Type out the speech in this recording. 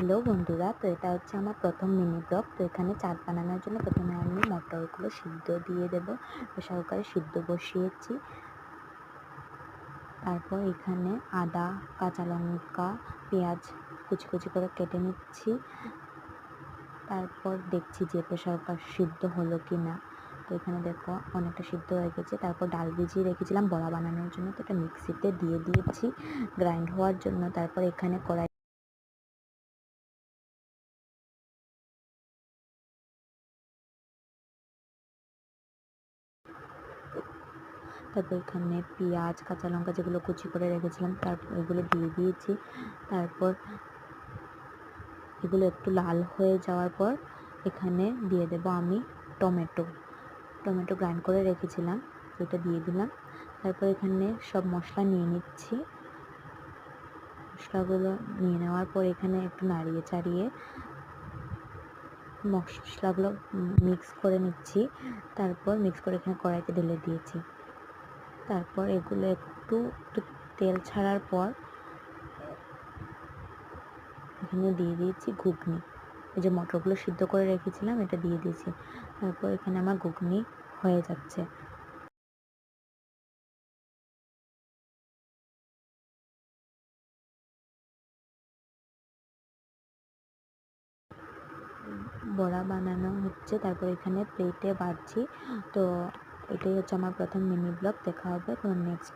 Hello বন্ধুরা, তো এটা হচ্ছে আমার প্রথম মিনি ব্লগ। তো এখানে চাট বানানোর জন্য প্রথমে আমি মটরগুলো সিদ্ধ দিয়ে দেবো, সহকারে সিদ্ধ বসিয়েছি। তারপর এখানে আদা, কাঁচা লঙ্কা, পেঁয়াজ কুচি কুচি করে কেটে নিচ্ছি। তারপর দেখছি যে প্রেসার কুকার সিদ্ধ হলো কি না। তো এখানে দেখো অনেকটা সিদ্ধ হয়ে গেছে। তারপর ডাল ভিজিয়ে রেখেছিলাম বড়া বানানোর জন্য, তো এটা মিক্সিতে দিয়ে দিয়েছি গ্রাইন্ড হওয়ার জন্য। তারপর এখানে কড়াই তারপর এখানে পেঁয়াজ, কাঁচা লঙ্কা যেগুলো কুচি করে রেখেছিলাম তারপর এগুলো দিয়ে দিয়েছি। তারপর এগুলো একটু লাল হয়ে যাওয়ার পর এখানে দিয়ে দেব আমি টমেটো গ্রাইন্ড করে রেখেছিলাম, সেটা দিয়ে দিলাম। তারপর এখানে সব মশলা নিয়ে নিচ্ছি। মশলাগুলো নিয়ে নেওয়ার পর এখানে একটু নাড়িয়ে চাড়িয়ে মশলাগুলো মিক্স করে নিচ্ছি। তারপর মিক্স করে এখানে কড়াইতে ঢেলে দিয়েছি। তারপর এগুলো একটু তেল ছাড়ার পর এখানে দিয়ে দিয়েছি ঘুগনি। এই যে মটরগুলো সিদ্ধ করে রেখেছিলাম এটা দিয়ে দিয়েছি। তারপর এখানে আমার ঘুগনি হয়ে যাচ্ছে। বড়া বানানো হচ্ছে, তারপর এখানে প্লেটে বাড়ছি। তো এটাই হচ্ছে আমার প্রথম মিনি ব্লগ। দেখা হবে কোনো নেক্সট